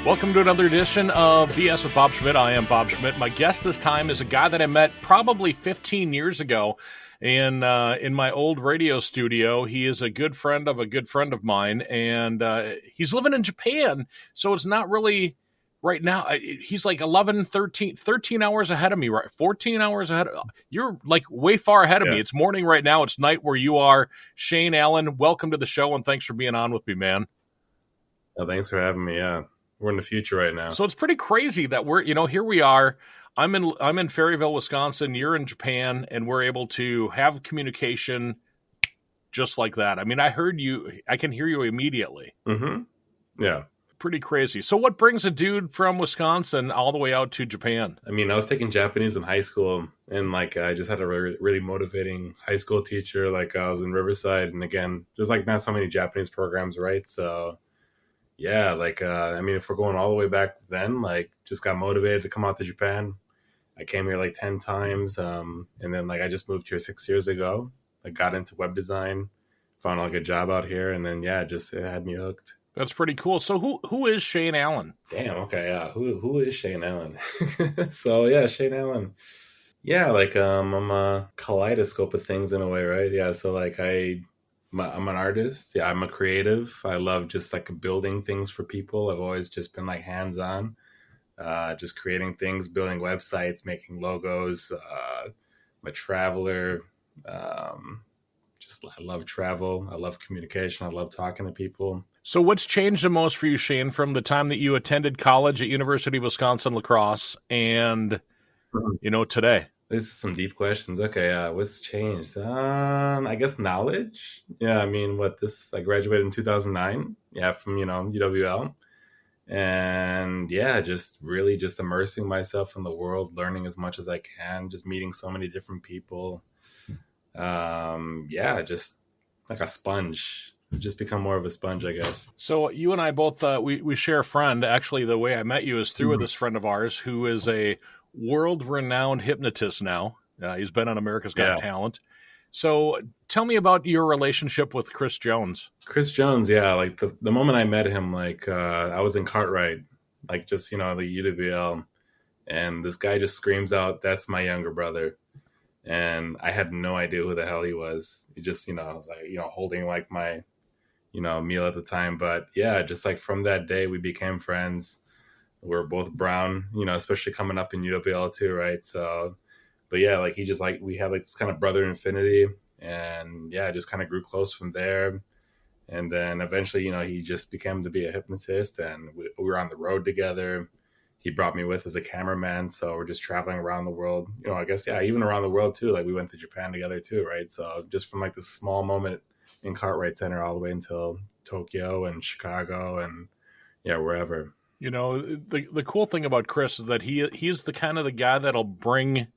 Welcome to another edition of BS with Bob Schmidt. I am Bob Schmidt. My guest this time is a guy that I met probably 15 years ago in my old radio studio. He is a good friend of mine, and he's living in Japan, so it's not really right now. He's like 11, 13 hours ahead of me, right? 14 hours ahead. You're like way far ahead of me. It's morning right now. It's night where you are. Shane Allen, welcome to the show, and thanks for being on with me, man. Oh, thanks for having me. Yeah. We're in the future right now. So it's pretty crazy that we're, here we are. I'm in Ferryville, Wisconsin. You're in Japan, and we're able to have communication just like that. I mean, I can hear you immediately. Mm-hmm. Yeah. Pretty crazy. So what brings a dude from Wisconsin all the way out to Japan? I mean, I was taking Japanese in high school, and I just had a really motivating high school teacher. I was in Riverside, and again, there's not so many Japanese programs, right? So yeah, if we're going all the way back then, just got motivated to come out to Japan. I came here 10 times. And then I just moved here 6 years ago. I got into web design, found a job out here. And then, it had me hooked. That's pretty cool. So who is Shane Allen? Damn. Okay. Yeah. Who is Shane Allen? So yeah, Shane Allen. Yeah. I'm a kaleidoscope of things in a way, right? Yeah. So I'm an artist. Yeah, I'm a creative. I love just building things for people. I've always just been hands-on, just creating things, building websites, making logos. I'm a traveler. I love travel. I love communication. I love talking to people. So what's changed the most for you, Shane, from the time that you attended college at University of Wisconsin-La Crosse and, today? These are some deep questions. Okay, what's changed? I guess knowledge. Yeah, I graduated in 2009. Yeah, from, UWL. And yeah, just immersing myself in the world, learning as much as I can, just meeting so many different people. Just like a sponge. Just become more of a sponge, I guess. So you and I both, we share a friend. Actually, the way I met you is through this friend of ours who is a world-renowned hypnotist now. He's been on America's Got Talent. So tell me about your relationship with Chris Jones. Chris Jones, yeah. The moment I met him, I was in Cartwright, the UWL, and this guy just screams out, "That's my younger brother." And I had no idea who the hell he was. He just, I was holding my, meal at the time. But yeah, just from that day, we became friends. We're both brown, especially coming up in UWL too, right? So, but yeah, he just we had this kind of brother infinity, and yeah, just kind of grew close from there. And then eventually, he just became to be a hypnotist, and we were on the road together. He brought me with as a cameraman, so we're just traveling around the world. I guess even around the world too. We went to Japan together too, right? So just from this small moment in Cartwright Center all the way until Tokyo and Chicago and wherever. The cool thing about Chris is that he's the kind of the guy that'll bring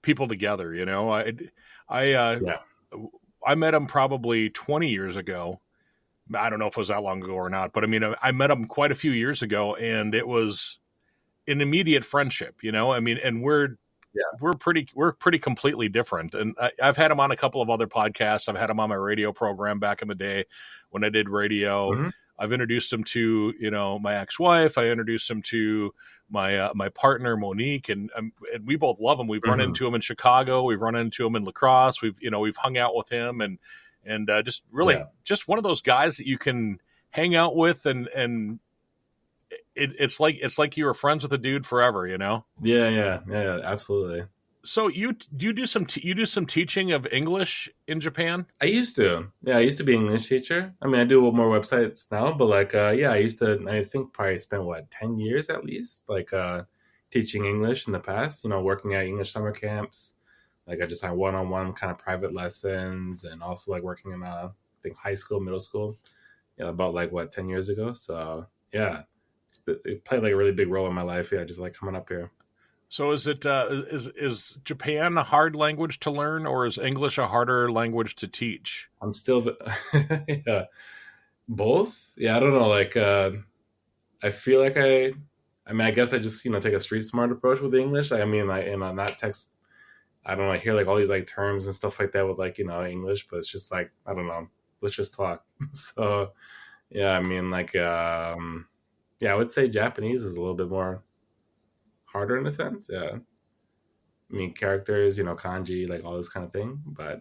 people together. I met him probably 20 years ago. I don't know if it was that long ago or not, but I met him quite a few years ago, and it was an immediate friendship. And we're pretty completely different. And I've had him on a couple of other podcasts. I've had him on my radio program back in the day when I did radio. Mm-hmm. I've introduced him to, my ex-wife. I introduced him to my partner, Monique, and we both love him. We've run into him in Chicago. We've run into him in La Crosse. We've hung out with him and just really just one of those guys that you can hang out with and it's like you were friends with a dude forever, Yeah, absolutely. So you do some teaching of English in Japan? I used to. Yeah, I used to be an English teacher. I do more websites now, but I used to. I think probably spent 10 years at least, teaching English in the past. Working at English summer camps. I just had one-on-one kind of private lessons, and also working in I think high school, middle school. Yeah, about 10 years ago. So yeah, it played a really big role in my life. Yeah, just coming up here. So is it is Japan a hard language to learn, or is English a harder language to teach? I'm still yeah, both. Yeah, I don't know. I feel I guess I just take a street smart approach with English. And on that text, I don't know. I hear all these terms and stuff like that with English, but it's just I don't know. Let's just talk. So yeah, Yeah, I would say Japanese is a little bit more harder in a sense. Yeah. I mean, characters, kanji, like all this kind of thing, but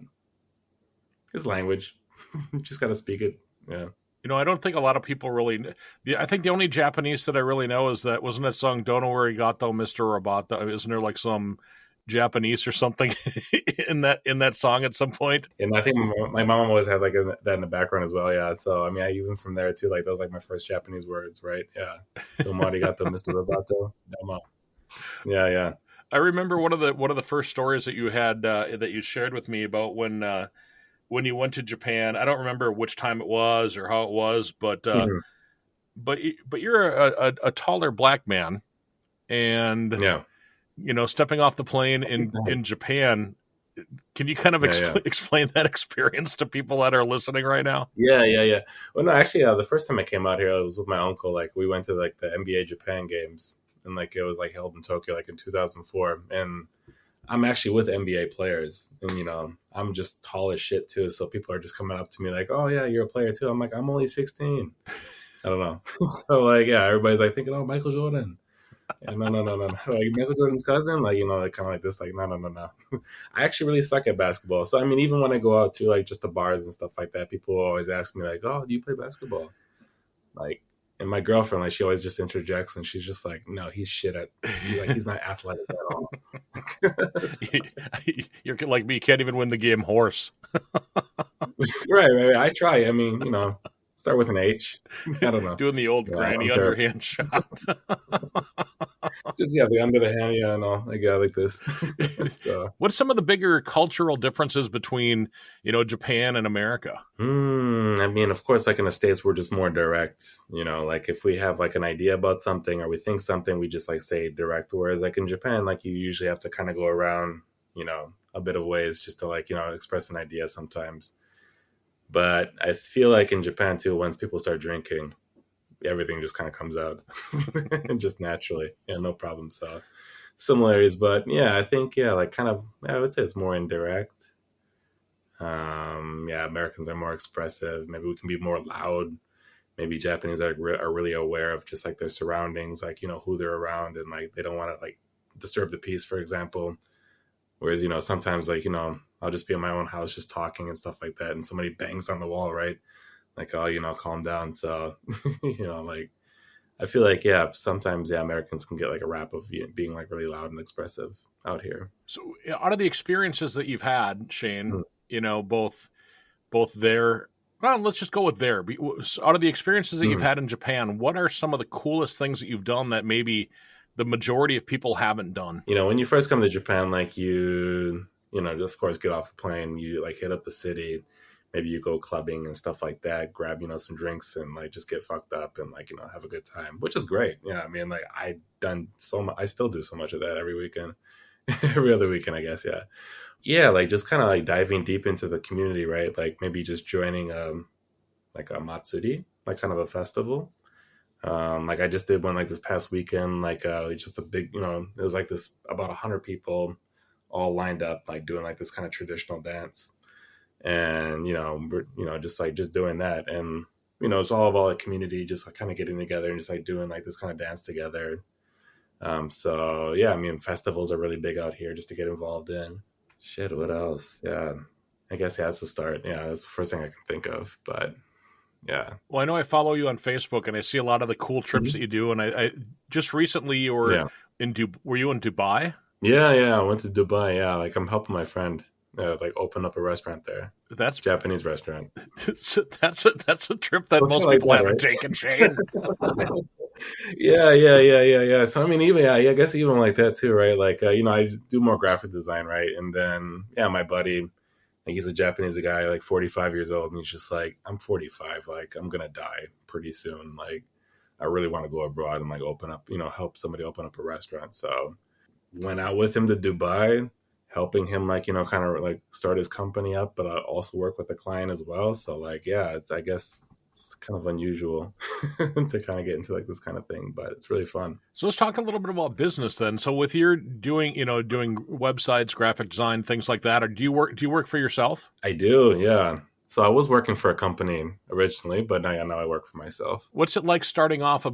it's language. Just got to speak it. Yeah. I don't think a lot of people really. I think the only Japanese that I really know is that wasn't that song "Don't Know Where He Got Though, Mister Robota." Isn't there like some Japanese or something in that song at some point? And I think my mom always had like that in the background as well. Yeah. So, I mean, even from there too, like those like my first Japanese words, right? Yeah. Domo arigato, Mr. Roboto. Domo. Yeah. Yeah. I remember one of the first stories that you had that you shared with me about when you went to Japan. I don't remember which time it was or how it was, but Mhm. but you're a taller black man, and Yeah. stepping off the plane Big guy. in Japan. Can you kind of Yeah. Yeah. explain that experience to people that are listening right now? Yeah, yeah, yeah. Well, no, actually, the first time I came out here, I was with my uncle. Like, we went to like the NBA Japan games, and like it was like held in Tokyo, like in 2004. And I'm actually with NBA players, and I'm just tall as shit too. So people are just coming up to me like, "Oh yeah, you're a player too." I'm like, "I'm only 16." I don't know. So like, yeah, everybody's like thinking, "Oh, Michael Jordan." Yeah, no, no, no, no, no. Like Michael Jordan's cousin, like like kind of like this, like no, no, no, no. I actually really suck at basketball. So I mean, even when I go out to like just the bars and stuff like that, people always ask me like, "Oh, do you play basketball?" Like, and my girlfriend, like, she always just interjects, and she's just like, "No, he's shit at he's not athletic at all." So, You're like me, you can't even win the game horse. right, right. I try. I mean, start with an H. I don't know. Doing the old Yeah, I'm granny terrible. underhand shot. Just the under the hand, yeah, no, like yeah, like this. So. What's some of the bigger cultural differences between, Japan and America? I mean, of course, like in the States, we're just more direct. Like if we have like an idea about something or we think something, we just like say direct. Whereas like in Japan, like you usually have to kind of go around, a bit of ways just to like, express an idea sometimes. But I feel like in Japan too, once people start drinking, everything just kind of comes out just naturally. Yeah, no problem. So similarities, but yeah, I think, yeah, like kind of, I would say it's more indirect. Yeah, Americans are more expressive. Maybe we can be more loud. Maybe Japanese are really aware of just like their surroundings, like who they're around, and like they don't want to like disturb the peace, for example. Whereas sometimes like I'll just be in my own house just talking and stuff like that, and somebody bangs on the wall, right? Like, oh, calm down. So like I feel like, yeah, sometimes, yeah, Americans can get like a rap of being like really loud and expressive out here. So, out of the experiences that you've had, Shane, Mm. both there. Well, let's just go with there. Out of the experiences that you've Mm. had in Japan, what are some of the coolest things that you've done that maybe the majority of people haven't done? When you first come to Japan, like of course, get off the plane, you like hit up the city, maybe you go clubbing and stuff like that, grab, some drinks and like just get fucked up and like, have a good time, which is great. Yeah. I mean, like I still do so much of that every weekend, every other weekend, I guess. Yeah. Yeah. Like just kind of like diving deep into the community, right? Like maybe just joining, like a matsuri, like kind of a festival. Like I just did one like this past weekend, like it's just a big, it was like this about 100 people all lined up, like doing like this kind of traditional dance, and just doing that, and it's all about like community, just like kind of getting together and just like doing like this kind of dance together. So yeah, I mean festivals are really big out here just to get involved in. Shit, what else? Yeah, I guess yeah, that's the start. Yeah, that's the first thing I can think of, but yeah. Well, I know I follow you on Facebook, and I see a lot of the cool trips Mhm. that you do. And I just recently you were Yeah. Were you in Dubai? Yeah, yeah. I went to Dubai. Yeah, like I'm helping my friend like open up a restaurant there, That's Japanese restaurant. that's a trip that Something most like people that, haven't right? taken, Shane. Yeah, yeah, yeah, yeah, yeah. So I mean, even yeah, I guess even like that too, right? Like I do more graphic design, right? And then yeah, my buddy, like he's a Japanese guy, like 45 years old, and he's just like, I'm 45, like I'm gonna die pretty soon. Like I really want to go abroad and like open up, help somebody open up a restaurant. So went out with him to Dubai, helping him like kind of like start his company up, but I also work with the client as well. So like yeah, I guess it's kind of unusual to kind of get into like this kind of thing, but it's really fun. So let's talk a little bit about business then. So with your doing websites, graphic design, things like that, or do you work for yourself? I do, yeah. So I was working for a company originally, but now I work for myself. What's it like starting up a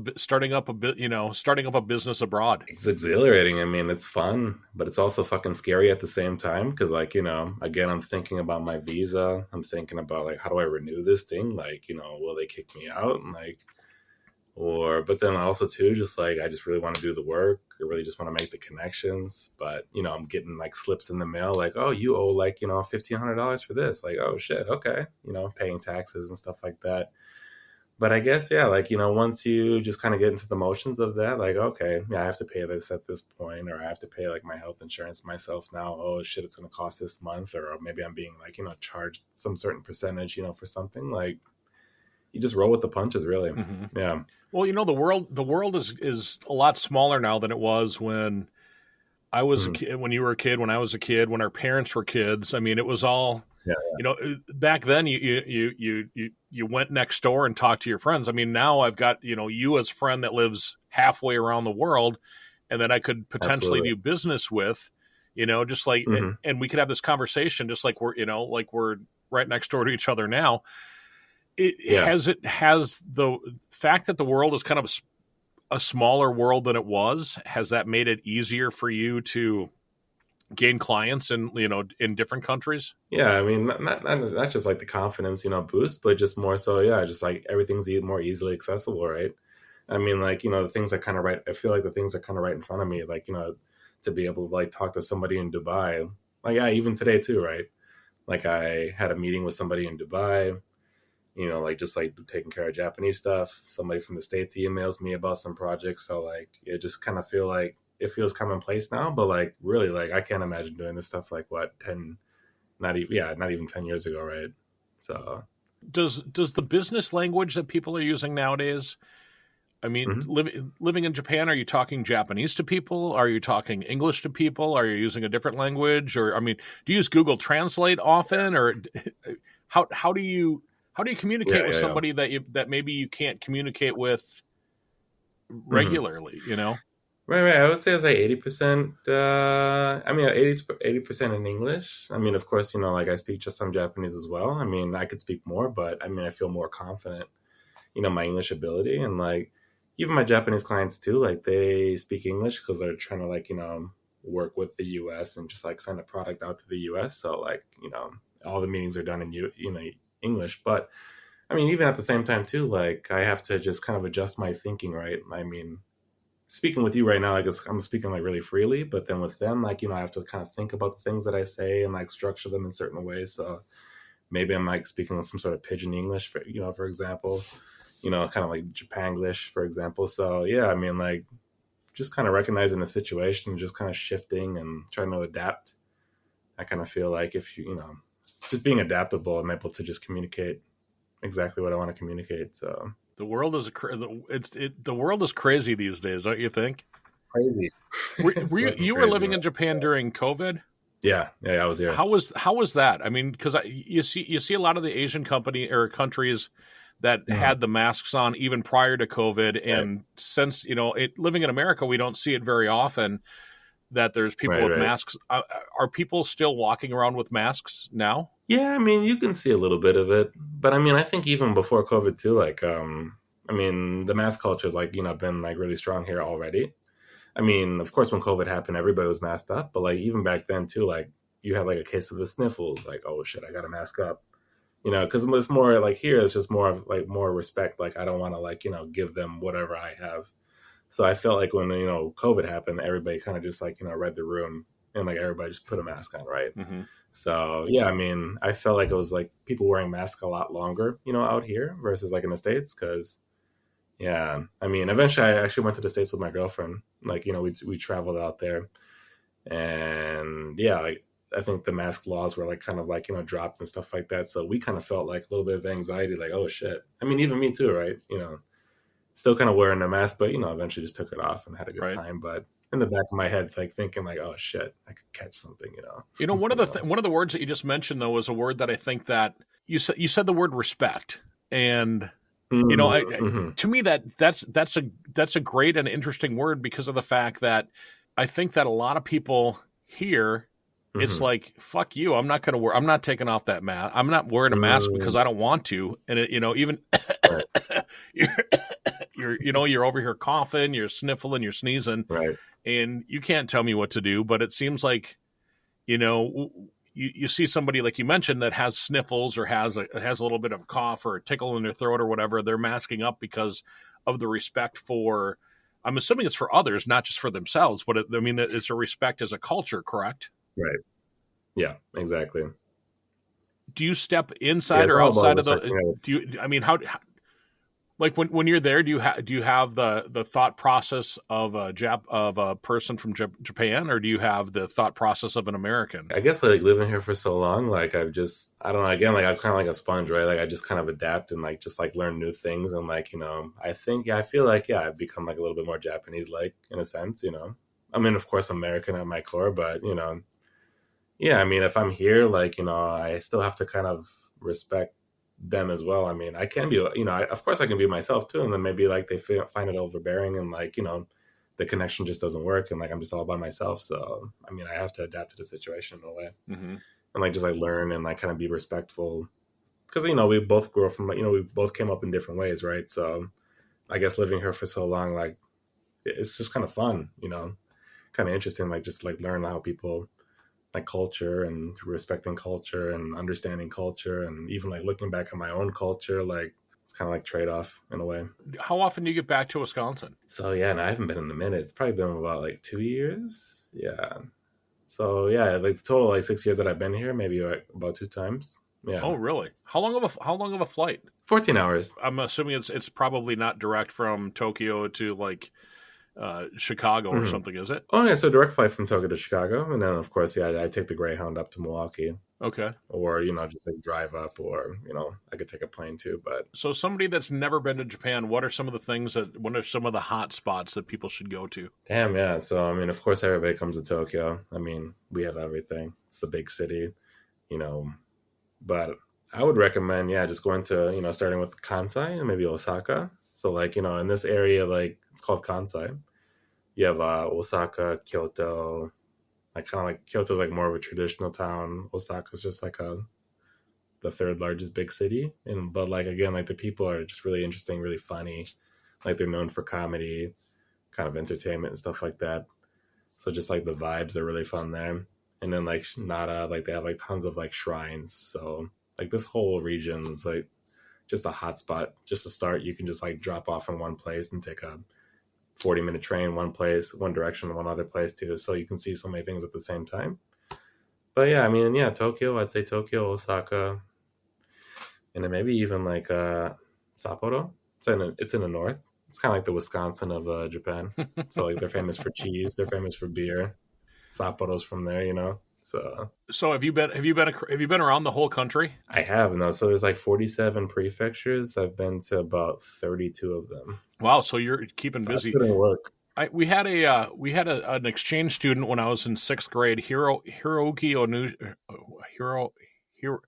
business abroad? It's exhilarating. I mean, it's fun, but it's also fucking scary at the same time because, like, again, I'm thinking about my visa. I'm thinking about like, how do I renew this thing? Like, will they kick me out? And like, but then also too, just like I just really want to do the work. I really just want to make the connections. But I'm getting like slips in the mail, like, oh, you owe like $1,500 for this. Like, oh shit, okay, paying taxes and stuff like that. But I guess, yeah, like, once you just kind of get into the motions of that, like, okay, yeah, I have to pay this at this point, or I have to pay like my health insurance myself now. Oh shit, it's going to cost this month, or maybe I'm being like, charged some certain percentage, for something. Like, you just roll with the punches, really. Mm-hmm. Yeah. Well, the world is a lot smaller now than it was when I was a Mhm. kid, when you were a kid, when I was a kid, when our parents were kids. I mean, it was all, Yeah. back then you went next door and talked to your friends. I mean, now I've got, you as a friend that lives halfway around the world and that I could potentially Absolutely. do business with, just like, Hmm. and we could have this conversation just like like we're right next door to each other now. Yeah. It has the fact that the world is kind of a smaller world than it was. Has that made it easier for you to gain clients in different countries? Yeah. I mean, not just like the confidence, boost, but just more so, yeah, just like everything's more easily accessible, right? I mean, like, the things are kind of right. I feel like the things are kind of right in front of me, like, to be able to like talk to somebody in Dubai. Like, yeah, even today too, right? Like, I had a meeting with somebody in Dubai, like just like taking care of Japanese stuff. Somebody from the States emails me about some projects. So like it just kind of feel like it feels commonplace now, but like really like I can't imagine doing this stuff like what 10, not even 10 years ago, right? So Does the business language that people are using nowadays? I mean, mhm. living in Japan, are you talking Japanese to people? Are you talking English to people? Are you using a different language? Or I mean, do you use Google Translate often? Or how do you Yeah, communicate with yeah, yeah. somebody that maybe you can't communicate with Hmm. regularly? You know. Right, right. I would say it's like 80%. I mean, 80% in English. I mean, of course, like I speak just some Japanese as well. I mean, I could speak more, but I mean, I feel more confident, my English ability. And like, even my Japanese clients too, like they speak English because they're trying to like, work with the US and just like send a product out to the US. So like, all the meetings are done in, English. But I mean, even at the same time too, like I have to just kind of adjust my thinking, right? I mean, speaking with you right now, I guess I'm speaking like really freely, but then with them, like, I have to kind of think about the things that I say and like structure them in certain ways. So maybe I'm like speaking some sort of pidgin English, for example, kind of like Japanglish, for example. So yeah, I mean, like just kind of recognizing the situation, just kind of shifting and trying to adapt. I kind of feel like if just being adaptable, I'm able to just communicate exactly what I want to communicate. So The world is the world is crazy these days, don't you think? crazy. Were It's fucking you were crazy, living man. in Japan during COVID? Yeah, yeah, yeah, I was here. How was that? I mean, because you see a lot of the Asian company or countries that Mhm. had the masks on even prior to COVID, Right, and since living in America, we don't see it very often that there's people right, with right. masks. Are people still walking around with masks now? Yeah, I mean, you can see a little bit of it, but I mean, I think even before COVID too, like, I mean, the mask culture has like, been like really strong here already. I mean, of course, when COVID happened, everybody was masked up, but like even back then too, like you had like a case of the sniffles, like, oh shit, I got to mask up, because it's more like here, it's just more of like more respect. Like, I don't want to like, give them whatever I have. So I felt like when, COVID happened, everybody kind of just like, read the room and like everybody just put a mask on, right? Hmm. So yeah, I mean, I felt like it was like people wearing masks a lot longer, out here versus like in the States. Cause yeah, I mean, eventually I actually went to the States with my girlfriend. Like, we traveled out there and yeah, like I think the mask laws were like kind of like, dropped and stuff like that. So we kind of felt like a little bit of anxiety, like, oh shit. I mean, even me too, right? Still kind of wearing a mask, but eventually just took it off and had a good Right. time. But in the back of my head, like thinking like, oh shit, I could catch something, One of you the know. one of the words that you just mentioned though is a word that I think that you said the word respect, and Mm-hmm. to me that's a great and interesting word because of the fact that I think that a lot of people here it's Mm-hmm. like, fuck you. I'm not going to wear, I'm not taking off that mask. I'm not wearing a mask because Mm, I don't want to. And it, even right, you're, you're over here coughing, you're sniffling, you're sneezing, right, and you can't tell me what to do. But it seems like, you know, you see somebody like you mentioned that has sniffles or has a little bit of a cough or a tickle in their throat or whatever. They're masking up because of the respect for. I'm assuming it's for others, not just for themselves. But I mean, it's a respect as a culture, correct? right. Yeah, exactly. Do you step Yeah, inside it's or all about outside of the? respecting other. Do you? I mean, how like when you're there, do you have the thought process of a person from Japan, or do you have the thought process of an American? I guess like living here for so long, like I don't know, again, like I'm kind of like a sponge, right? Like I just kind of adapt and like just like learn new things. And like, I think, yeah, I feel like, yeah, I've become like a little bit more Japanese like in a sense. I mean, of course, American at my core, but, yeah, I mean, if I'm here, like, I still have to kind of respect them as well. I mean, I can be, of course I can be myself too. And then maybe like they find it overbearing and like, the connection just doesn't work. And like, I'm just all by myself. So, I mean, I have to adapt to the situation in a way Mm-hmm. and like, just like learn and like kind of be respectful. Cause, we both grew up from, we both came up in different ways. Right. So I guess living here for so long, like, it's just kind of fun, kind of interesting, like just like learn how people like culture and respecting culture and understanding culture and even like looking back at my own culture, like it's kind of like trade off in a way. How often do you get back to Wisconsin? So yeah, and I haven't been in a minute. It's probably been about like 2 years. Yeah. So yeah, like the total like 6 years that I've been here, maybe like about two times. Yeah. Oh, really? How long of a flight? 14 hours. I'm assuming it's probably not direct from Tokyo to like Chicago or Mm-hmm. something, is it? Oh yeah, so direct flight from Tokyo to Chicago, and then of course, yeah, I take the Greyhound up to Milwaukee, Okay. or just like drive up, or I could take a plane too. But So somebody that's never been to Japan, what are some of the things what are some of the hot spots that people should go to? damn, yeah. So I mean, of course, everybody comes to Tokyo. I mean, we have everything. It's the big city, you know. But I would recommend, yeah, just going to starting with Kansai and maybe Osaka. So like in this area, like it's called Kansai. You have Osaka, Kyoto. Like kind of like Kyoto's like more of a traditional town. Osaka's just like the third largest big city. And but like again, like the people are just really interesting, really funny. Like they're known for comedy, kind of entertainment and stuff like that. So just like the vibes are really fun there. And then like Nara, like they have like tons of like shrines. So like this whole region is like just a hot spot. Just to start, you can just like drop off in one place and take a 40-minute train one place, one direction, one other place too. So you can see so many things at the same time. But yeah, I mean, yeah, Tokyo, I'd say Tokyo, Osaka, and then maybe even like Sapporo. It's in the north. It's kind of like the Wisconsin of Japan. So like they're famous for cheese, they're famous for beer. Sapporo's from there. So So have you been around the whole country? I have no. So there's like 47 prefectures. I've been to about 32 of them. Wow, so you're keeping So I busy. put in work. We had an exchange student when I was in sixth grade. Hiroki Onu Hiro Hiro.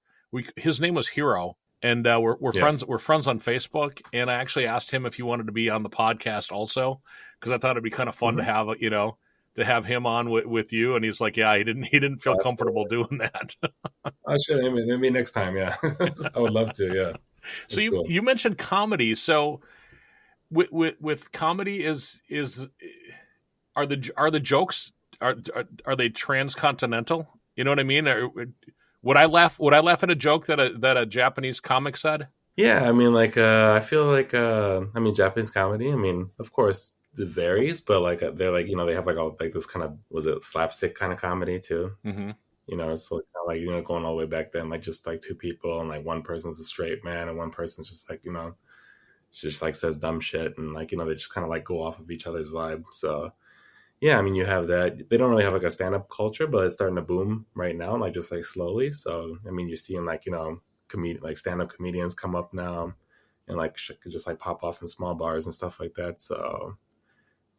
His name was Hiro, and we're Yeah. friends. We're friends on Facebook. And I actually asked him if he wanted to be on the podcast also because I thought it'd be kind of fun to Mm-hmm. have to have him on with you. And he's like, yeah, he didn't feel comfortable Absolutely. doing that. I should maybe next time. Yeah, I would love to. Yeah, So it's cool. you mentioned comedy. So with comedy is are the jokes are they transcontinental? You know what I mean? Would I laugh at a joke that a Japanese comic said? Yeah, I mean, like, I feel like, I mean, Japanese comedy. I mean, of course, it varies, but like, they're like, they have like all like this kind of was it slapstick kind of comedy too. Mm-hmm. So kind of like going all the way back then, like just like two people and like one person's a straight man and one person's just like just like says dumb shit and like they just kind of like go off of each other's vibe. So yeah, I mean, you have that. They don't really have like a stand up culture, but it's starting to boom right now, like just like slowly. So I mean, you're seeing like like stand up comedians come up now and like just like pop off in small bars and stuff like that. So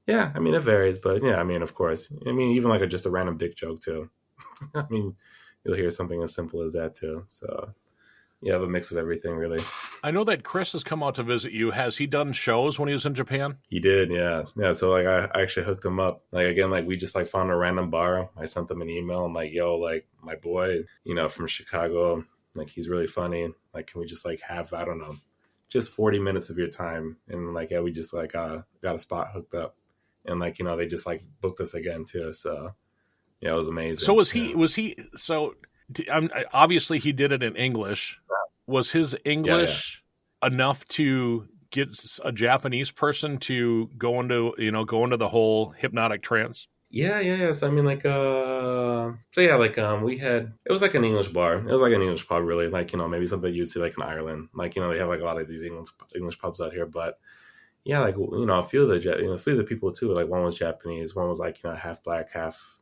yeah, I mean, it varies, but yeah, I mean, of course, I mean, even like just a random dick joke too. I mean, you'll hear something as simple as that too. So you have a mix of everything, really. I know that Chris has come out to visit you. Has he done shows when he was in Japan? He did, yeah, yeah. So like, I actually hooked him up. Like again, like we just like found a random bar. I sent them an email. I'm like, yo, like my boy, from Chicago, like he's really funny. Like, can we just like have, I don't know, just 40 minutes of your time? And like, yeah, we just like got a spot hooked up, and like they just like booked us again too. So yeah, it was So amazing. was Yeah, he? Was he? So obviously he did it in English. Was his yeah, yeah. English enough to get a Japanese person to go into the whole hypnotic trance? Yeah, yeah, yeah. So I mean, like, so yeah, like, we had it was like an English bar. It was like an English pub, really. Like, maybe something you'd see like in Ireland. Like, they have like a lot of these English pubs out here. But yeah, like, a few of a few of the people too. Like, one was Japanese, one was like half black, half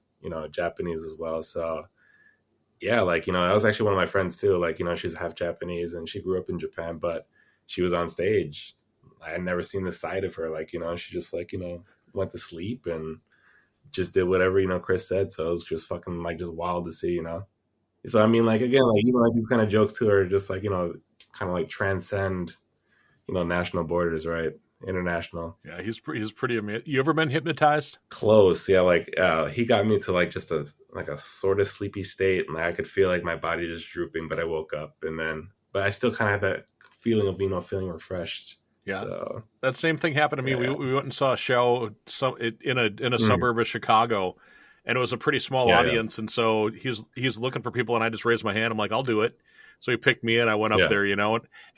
Japanese as well. So yeah, like, that was actually one of my friends too. Like, she's half Japanese and she grew up in Japan, but she was on stage. I had never seen this side of her. Like, she just like went to sleep and just did whatever Chris said. So it was just fucking like just wild to see. So I mean, like again, like even like these kind of jokes too are just like kind of like transcend national borders, right? International. Yeah, he's pretty amazing. You ever been hypnotized? Close, yeah. Like he got me to like just a sort of sleepy state, and like, I could feel like my body just drooping. But I woke up, and then but I still kind of had that feeling of feeling refreshed. Yeah, So that same thing happened to me. We yeah, we went and saw a show in a mm, suburb of Chicago, and it was a pretty small yeah, yeah, audience. And so he's looking for people, and I just raised my hand. I'm like, I'll do it. So he picked me, and I went up yeah. there, and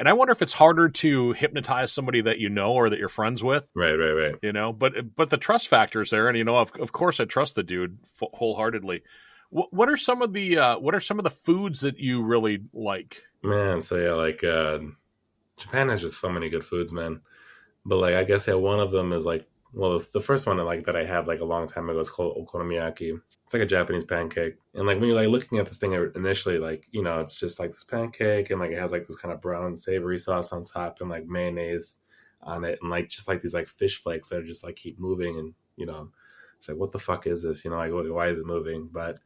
I wonder if it's harder to hypnotize somebody that you know or that you're friends with, Right, right, right. But the trust factor is there, and of course I trust the dude wholeheartedly. What are some of the foods that you really like? Man, so yeah, like Japan has just so many good foods, man. But like, I guess yeah, one of them is like, well, the first one like that I had like a long time ago is called okonomiyaki. It's like a Japanese pancake, and like when you're like looking at this thing initially, like it's just like this pancake, and like it has like this kind of brown savory sauce on top, and like mayonnaise on it, and like just like these like fish flakes that are just like keep moving, and it's like what the fuck is this? Like why is it moving? But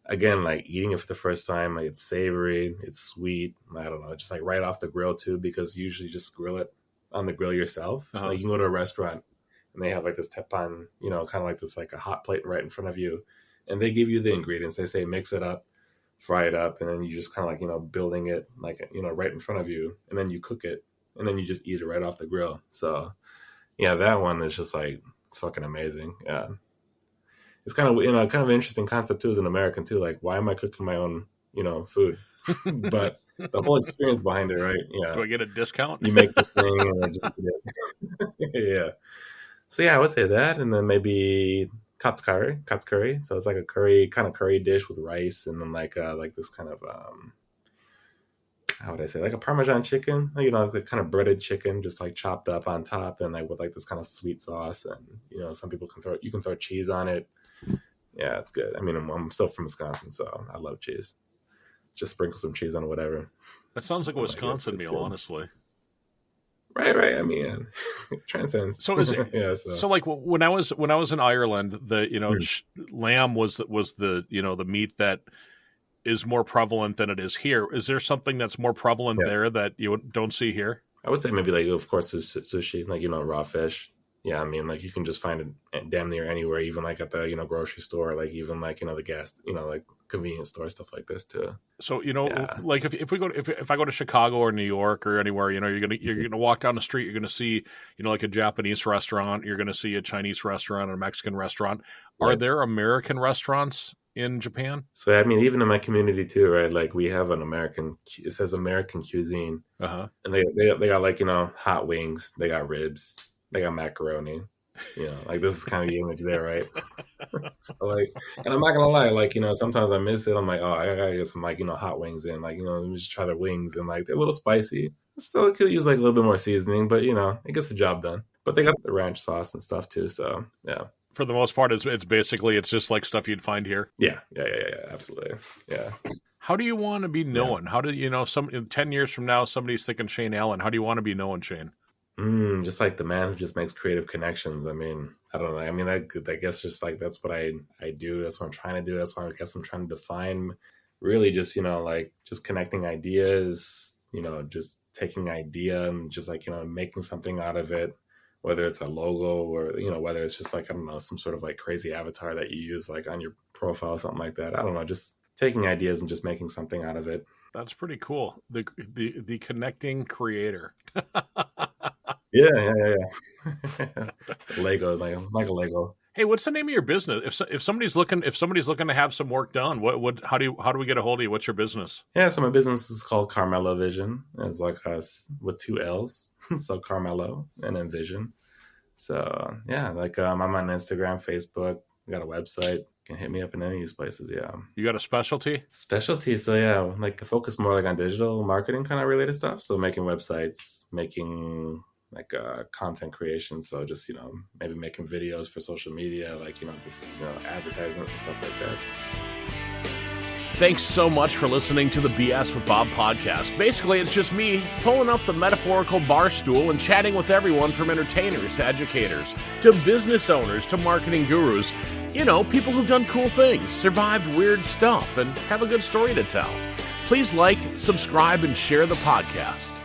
again, like eating it for the first time, like it's savory, it's sweet. I don't know, just like right off the grill too, because you usually just grill it on the grill yourself. Uh-huh. Like you can go to a restaurant and they have like this teppan, kind of like this like a hot plate right in front of you, and they give you the ingredients. They say mix it up, fry it up, and then you just kind of like building it like right in front of you, and then you cook it, and then you just eat it right off the grill. So yeah, that one is just like it's fucking amazing. Yeah, it's kind of kind of an interesting concept too as an American too. Like, why am I cooking my own food? But the whole experience behind it, right? Yeah, Do I get a discount? you make this thing and then just eat it. Yeah. So yeah, I would say that, and then maybe katsukari. So it's like a curry dish with rice, and then like this kind of how would I say, like a Parmesan chicken, like the kind of breaded chicken, just like chopped up on top, and like with like this kind of sweet sauce, and some people you can throw cheese on it. Yeah, it's good. I mean, I'm still from Wisconsin, so I love cheese. Just sprinkle some cheese on whatever. That sounds like a I'm like, Wisconsin it's meal, good. honestly. Right, right. I mean, it transcends. So is it Yeah. so like when I was in Ireland, the Mm, lamb was the meat that is more prevalent than it is here. Is there something that's more prevalent yeah. there that you don't see here? I would say maybe like, of course, sushi, like raw fish. Yeah, I mean, like you can just find it damn near anywhere, even like at the grocery store, like even like the gas, like convenience store, stuff like this too. So Yeah, like if I go to Chicago or New York or anywhere, you're gonna walk down the street, you're gonna see like a Japanese restaurant, you're gonna see a Chinese restaurant, a Mexican restaurant. Are right. there American restaurants in Japan? So I mean, even in my community too, right? Like we have an American. It says American cuisine, Uh huh. and they got like hot wings, they got ribs, they got macaroni. Like this is kind of the image there, right? So like, and I'm not gonna lie, like sometimes I miss it. I'm like, oh, I gotta get some like hot wings in, like let me just try their wings, and like they're a little spicy. Still could use like a little bit more seasoning, but it gets the job done. But they got the ranch sauce and stuff too, so yeah, For the most part, it's just like stuff you'd find here. yeah, absolutely, yeah, How do you want to be yeah. known? How do some in 10 years from now somebody's thinking Shane Allen? How do you want to be known, Shane? Just like the man who just makes creative connections. I mean, I don't know. I mean, I guess just like that's what I do. That's what I'm trying to do. That's why I guess I'm trying to define. Really, just like just connecting ideas. just taking idea and just like, making something out of it, whether it's a logo or, whether it's just like, I don't know, some sort of like crazy avatar that you use like on your profile, something like that. I don't know, just taking ideas and just making something out of it. That's pretty cool. The connecting creator. Yeah, yeah, yeah. It's a Lego, like a Lego. Hey, what's the name of your business? If somebody's looking to have some work done, how do we get a hold of you? What's your business? Yeah, so my business is called Carmelo Vision. It's like us with two L's, so Carmelo and then Vision. So yeah, like I'm on Instagram, Facebook. We got a website. You can hit me up in any of these places. Yeah. You got a specialty? Specialty. So yeah, like focus more like on digital marketing kind of related stuff. So making websites, making like content creation. So just maybe making videos for social media, like just advertisements and stuff like that. Thanks so much for listening to the BS with Bob podcast. Basically, it's just me pulling up the metaphorical bar stool and chatting with everyone from entertainers to educators to business owners to marketing gurus. People who've done cool things, survived weird stuff, and have a good story to tell. Please like, subscribe, and share the podcast.